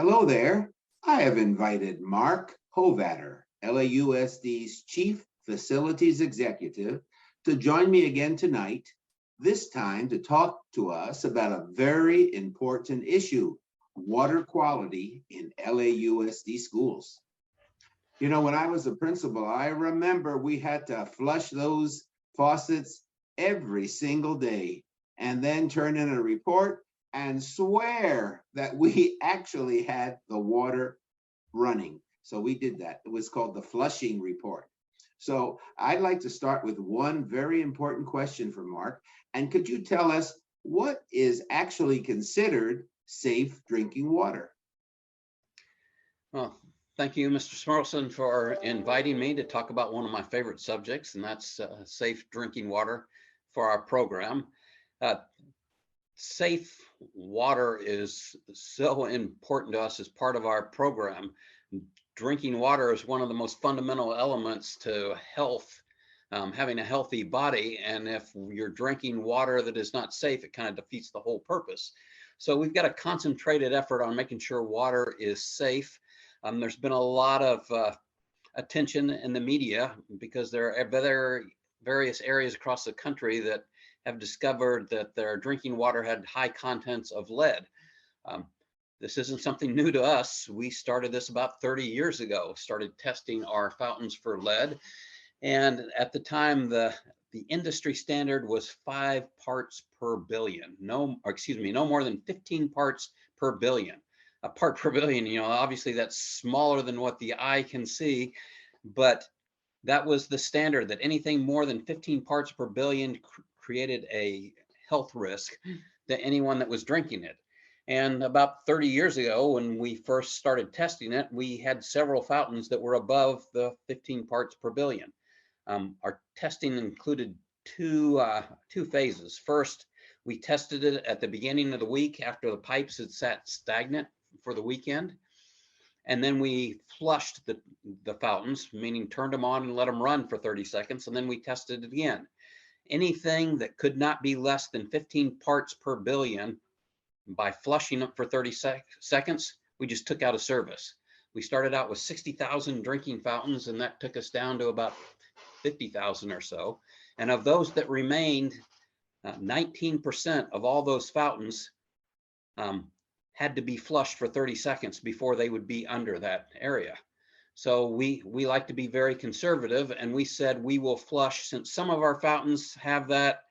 Hello there. I have invited Mark Hovatter, LAUSD's Chief Facilities Executive, to join me again tonight, this time to talk to us about a very important issue, water quality in LAUSD schools. You know, when I was a principal, I remember we had to flush those faucets every single day and then turn in a report and swear that we actually had the water running. So we did that. It was called the flushing report. So I'd like to start with one very important question for Mark. And could you tell us what is actually considered safe drinking water? Well, thank you, Mr. Smarlson, for inviting me to talk about one of my favorite subjects, and that's safe drinking water for our program. Safe water is so important to us as part of our program. Drinking water is one of the most fundamental elements to health, having a healthy body. And if you're drinking water that is not safe, it kind of defeats the whole purpose. So we've got a concentrated effort on making sure water is safe. There's been a lot of attention in the media because there are various areas across the country that have discovered that their drinking water had high contents of lead. This isn't something new to us. We started this about 30 years ago, started testing our fountains for lead. And at the time, the industry standard was 5 parts per billion. No more than 15 parts per billion. A part per billion, obviously that's smaller than what the eye can see, but that was the standard, that anything more than 15 parts per billion created a health risk to anyone that was drinking it. And about 30 years ago, when we first started testing it, we had several fountains that were above the 15 parts per billion. Our testing included two phases. First, we tested it at the beginning of the week after the pipes had sat stagnant for the weekend. And then we flushed the fountains, meaning turned them on and let them run for 30 seconds. And then we tested it again. Anything that could not be less than 15 parts per billion, by flushing it for 30 seconds, we just took out of service. We started out with 60,000 drinking fountains, and that took us down to about 50,000 or so. And of those that remained, 19% of all those fountains had to be flushed for 30 seconds before they would be under that area. So we like to be very conservative, and we said we will flush, since some of our fountains have that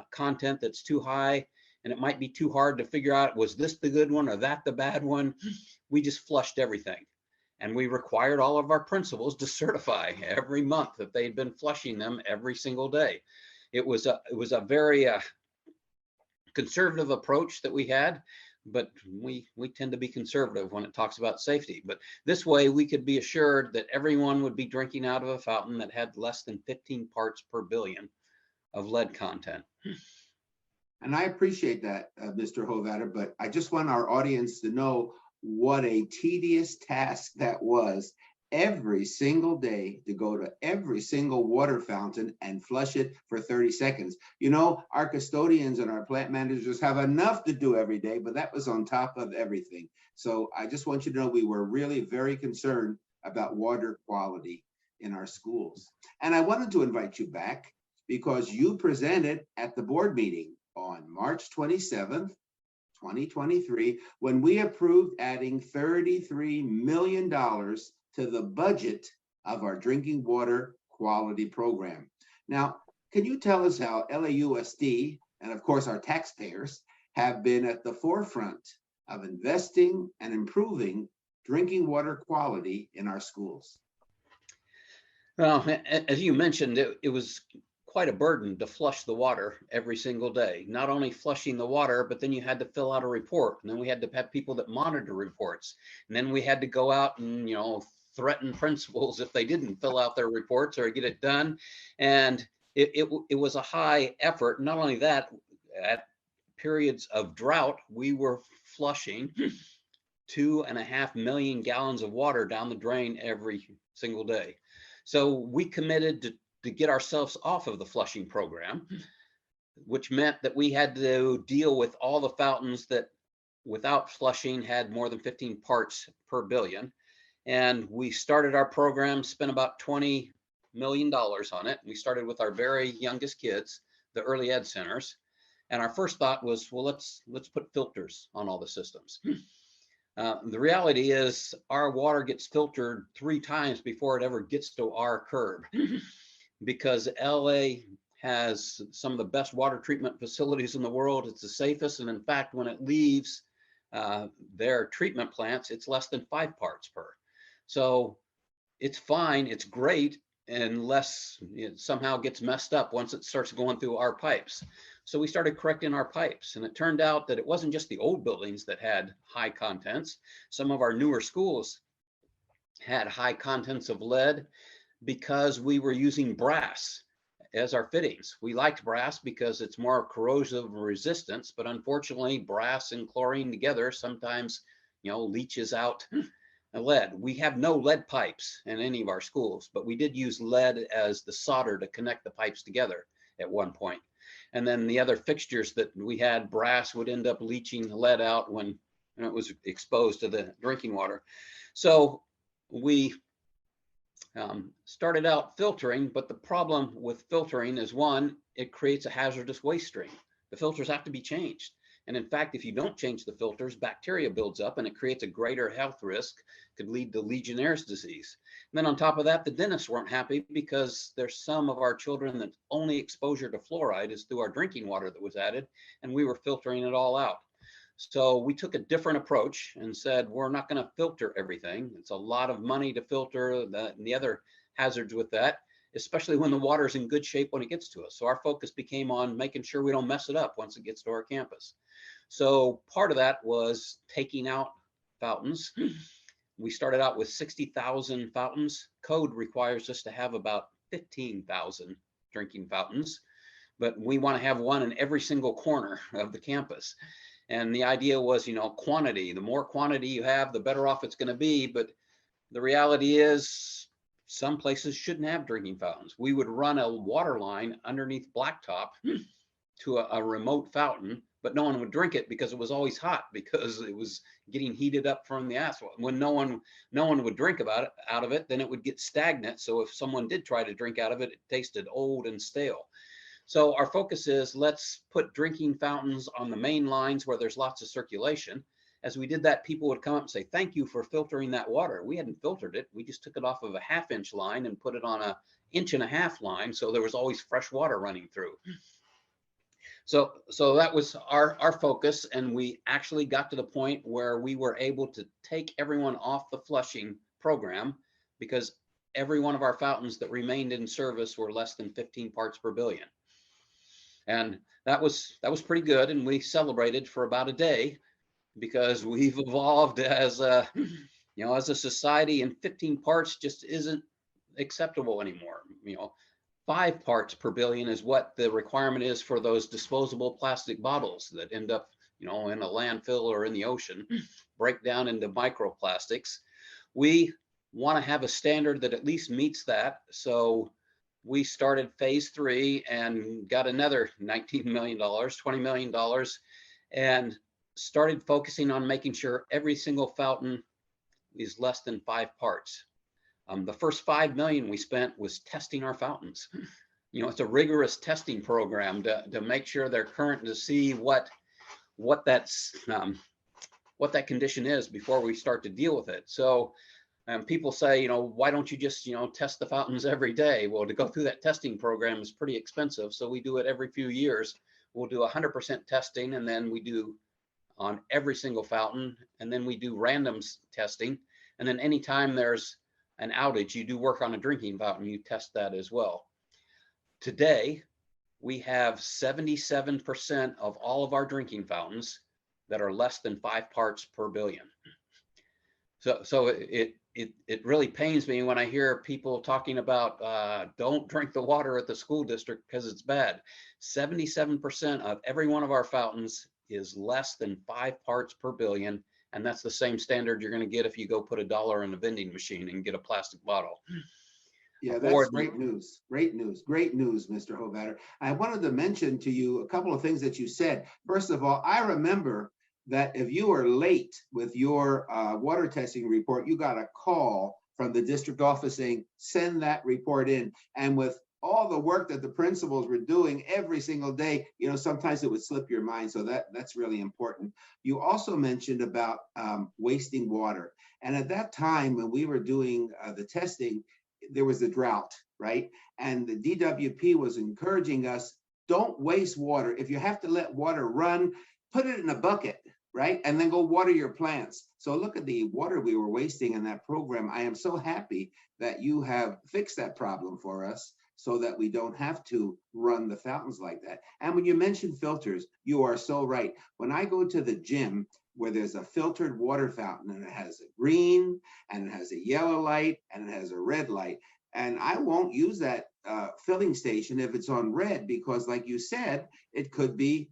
content that's too high, and it might be too hard to figure out, was this the good one or that the bad one? We just flushed everything. And we required all of our principals to certify every month that they had been flushing them every single day. It was a very conservative approach that we had, but we tend to be conservative when it talks about safety. But this way we could be assured that everyone would be drinking out of a fountain that had less than 15 parts per billion of lead content. And I appreciate that, Mr. Hovatter, but I just want our audience to know what a tedious task that was every single day, to go to every single water fountain and flush it for 30 seconds. You know, our custodians and our plant managers have enough to do every day, but that was on top of everything. So I just want you to know we were really very concerned about water quality in our schools. And I wanted to invite you back because you presented at the board meeting on March 27th, 2023, when we approved adding $33 million to the budget of our drinking water quality program. Now, can you tell us how LAUSD, and of course our taxpayers, have been at the forefront of investing and improving drinking water quality in our schools? Well, as you mentioned, it was quite a burden to flush the water every single day. Not only flushing the water, but then you had to fill out a report, and then we had to have people that monitor reports, and then we had to go out and threaten principals if they didn't fill out their reports or get it done. And it was a high effort. Not only that, at periods of drought, we were flushing 2.5 million gallons of water down the drain every single day. So we committed to get ourselves off of the flushing program, which meant that we had to deal with all the fountains that without flushing had more than 15 parts per billion. And we started our program, spent about $20 million on it. We started with our very youngest kids, the early ed centers. And our first thought was, well, let's put filters on all the systems. The reality is our water gets filtered 3 times before it ever gets to our curb because LA has some of the best water treatment facilities in the world. It's the safest. And in fact, when it leaves their treatment plants, it's less than 5 parts per. So it's fine, it's great, unless it somehow gets messed up once it starts going through our pipes. So we started correcting our pipes, and it turned out that it wasn't just the old buildings that had high contents. Some of our newer schools had high contents of lead because we were using brass as our fittings. We liked brass because it's more corrosive resistance, but unfortunately brass and chlorine together sometimes, leaches out lead. We have no lead pipes in any of our schools, but we did use lead as the solder to connect the pipes together at one point. And then the other fixtures that we had, brass would end up leaching lead out when it was exposed to the drinking water. So we started out filtering, but the problem with filtering is, one, it creates a hazardous waste stream. The filters have to be changed. And in fact, if you don't change the filters, bacteria builds up and it creates a greater health risk, could lead to Legionnaire's disease. And then on top of that, the dentists weren't happy because there's some of our children that only exposure to fluoride is through our drinking water that was added, and we were filtering it all out. So we took a different approach and said, we're not going to filter everything. It's a lot of money to filter and the other hazards with that, especially when the water is in good shape when it gets to us. So our focus became on making sure we don't mess it up once it gets to our campus. So part of that was taking out fountains. We started out with 60,000 fountains. Code requires us to have about 15,000 drinking fountains, but we want to have one in every single corner of the campus. And the idea was, quantity. The more quantity you have, the better off it's going to be. But the reality is some places shouldn't have drinking fountains. We would run a water line underneath blacktop to a remote fountain, but no one would drink it because it was always hot, because it was getting heated up from the asphalt. When no one would drink out of it, then it would get stagnant. So if someone did try to drink out of it, it tasted old and stale. So our focus is, let's put drinking fountains on the main lines where there's lots of circulation. As we did that, people would come up and say, thank you for filtering that water. We hadn't filtered it. We just took it off of a 1/2-inch line and put it on a 1.5-inch line. So there was always fresh water running through. So that was our focus. And we actually got to the point where we were able to take everyone off the flushing program because every one of our fountains that remained in service were less than 15 parts per billion. And that was pretty good. And we celebrated for about a day because we've evolved as a society, and 15 parts just isn't acceptable anymore. 5 parts per billion is what the requirement is for those disposable plastic bottles that end up, in a landfill or in the ocean, break down into microplastics. We want to have a standard that at least meets that. So we started phase 3 and got another $19 million, $20 million, and started focusing on making sure every single fountain is less than 5 parts. The first $5 million we spent was testing our fountains. It's a rigorous testing program to make sure they're current, to see what that condition is before we start to deal with it. So people say, why don't you just, test the fountains every day? Well, to go through that testing program is pretty expensive. So we do it every few years. We'll do 100% testing, and then we do on every single fountain. And then we do random testing. And then anytime there's an outage, you do work on a drinking fountain, you test that as well. Today, we have 77% of all of our drinking fountains that are less than 5 parts per billion. So it really pains me when I hear people talking about don't drink the water at the school district because it's bad. 77% of every one of our fountains is less than 5 parts per billion. And that's the same standard you're going to get if you go put $1 in a vending machine and get a plastic bottle. Yeah, that's great news. Great news. Great news, Mr. Hovatter. I wanted to mention to you a couple of things that you said. First of all, I remember that if you are late with your water testing report, you got a call from the district office saying, send that report in. And with all the work that the principals were doing every single day, you know, sometimes it would slip your mind. So that's really important. You also mentioned about wasting water. And at that time, when we were doing the testing, there was a drought, right? And the DWP was encouraging us, don't waste water. If you have to let water run, put it in a bucket, right? And then go water your plants. So look at the water we were wasting in that program. I am so happy that you have fixed that problem for us so that we don't have to run the fountains like that. And when you mention filters, you are so right. When I go to the gym where there's a filtered water fountain and it has a green and it has a yellow light and it has a red light, and I won't use that filling station if it's on red, because like you said, it could be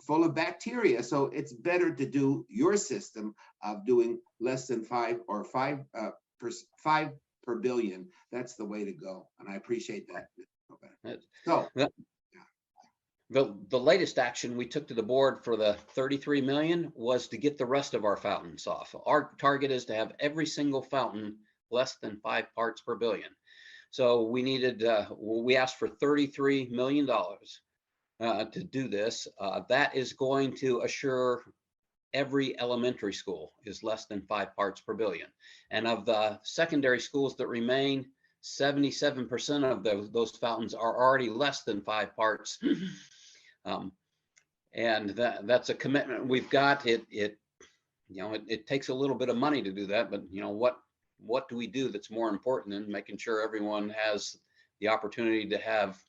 full of bacteria. So it's better to do your system of doing less than five per billion. That's the way to go. And I appreciate that. So the latest action we took to the board for the 33 million was to get the rest of our fountains off. Our target is to have every single fountain less than 5 parts per billion. So we needed, we asked for $33 million to do this. That is going to assure every elementary school is less than 5 parts per billion. And of the secondary schools that remain, 77% of those fountains are already less than 5 parts. And that's a commitment we've got. It takes a little bit of money to do that, but you know what do we do that's more important than making sure everyone has the opportunity to have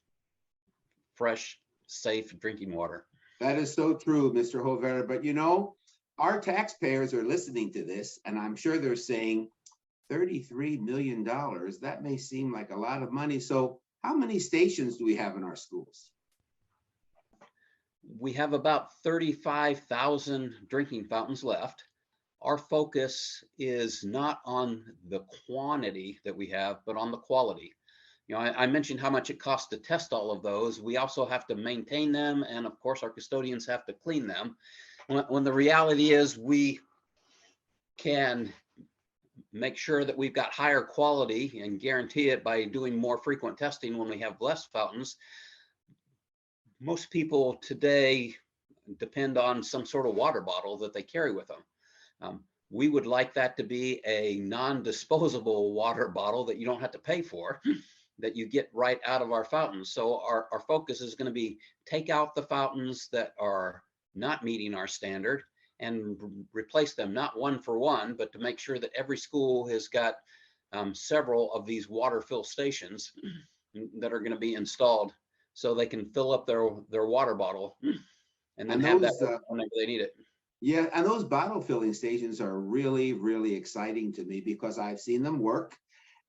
fresh, safe drinking water? That is so true, Mr. Hovatter. But you know, our taxpayers are listening to this, and I'm sure they're saying $33 million. That may seem like a lot of money. So how many stations do we have in our schools? We have about 35,000 drinking fountains left. Our focus is not on the quantity that we have, but on the quality. You know, I mentioned how much it costs to test all of those. We also have to maintain them, and of course, our custodians have to clean them. When the reality is we can make sure that we've got higher quality and guarantee it by doing more frequent testing when we have less fountains. Most people today depend on some sort of water bottle that they carry with them. We would like that to be a non-disposable water bottle that you don't have to pay for, that you get right out of our fountains. So our focus is going to be take out the fountains that are not meeting our standard and replace them, not one for one, but to make sure that every school has got several of these water fill stations that are going to be installed so they can fill up their water bottle and then have that whenever they need it. Yeah, and those bottle filling stations are really, really exciting to me because I've seen them work.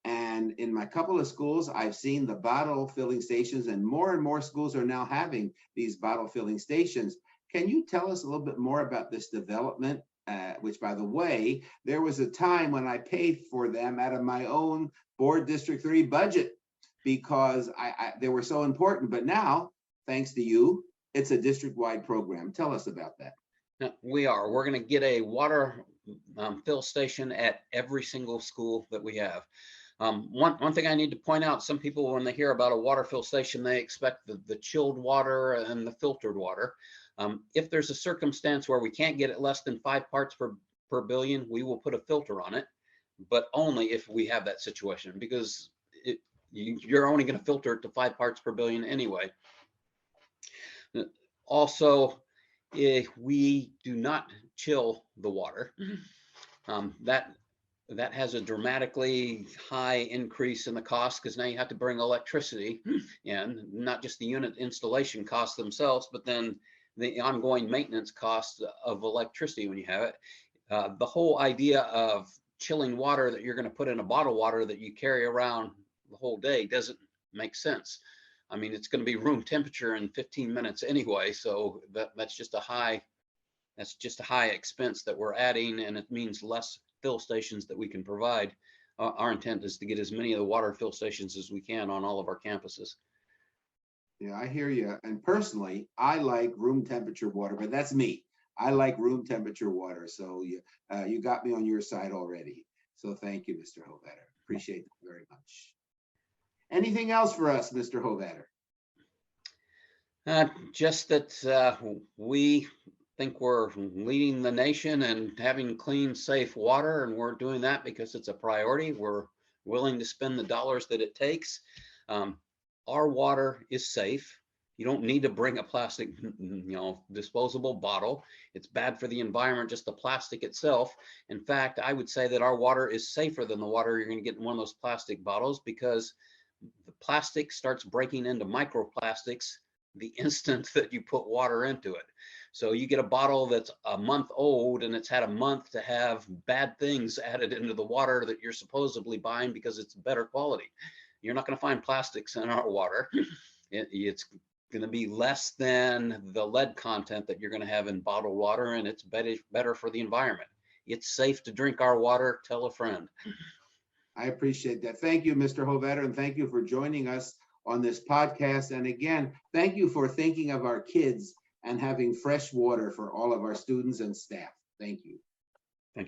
And in my couple of schools, I've seen the bottle filling stations, and more schools are now having these bottle filling stations. Can you tell us a little bit more about this development? Which, by the way, there was a time when I paid for them out of my own board District 3 budget because they were so important. But now, thanks to you, it's a district-wide program. Tell us about that. We're going to get a water fill station at every single school that we have. One thing I need to point out, some people, when they hear about a water fill station, they expect the chilled water and the filtered water. If there's a circumstance where we can't get it less than 5 parts per billion, we will put a filter on it, but only if we have that situation, because you're only going to filter it to 5 parts per billion anyway. Also, if we do not chill the water, that has a dramatically high increase in the cost, because now you have to bring electricity in, not just the unit installation costs themselves, but then the ongoing maintenance costs of electricity when you have it. The whole idea of chilling water that you're going to put in a bottle water that you carry around the whole day doesn't make sense. I mean, it's going to be room temperature in 15 minutes anyway, so that's just a high expense that we're adding, and it means less fill stations that we can provide. Our intent is to get as many of the water fill stations as we can on all of our campuses. Yeah, I hear you. And personally, I like room temperature water, but that's me. I like room temperature water. So you got me on your side already. So thank you, Mr. Hovatter. Appreciate that very much. Anything else for us, Mr. Hovatter? Just that we think we're leading the nation and having clean, safe water, and we're doing that because it's a priority. We're willing to spend the dollars that it takes. Our water is safe. You don't need to bring a plastic, disposable bottle. It's bad for the environment, just the plastic itself. In fact, I would say that our water is safer than the water you're going to get in one of those plastic bottles, because the plastic starts breaking into microplastics the instant that you put water into it. So you get a bottle that's a month old and it's had a month to have bad things added into the water that you're supposedly buying because it's better quality. You're not going to find plastics in our water. It's going to be less than the lead content that you're going to have in bottled water, and it's better for the environment. It's safe to drink our water. Tell a friend. I appreciate that. Thank you, Mr. Hovatter, and thank you for joining us on this podcast. And again, thank you for thinking of our kids and having fresh water for all of our students and staff. Thank you.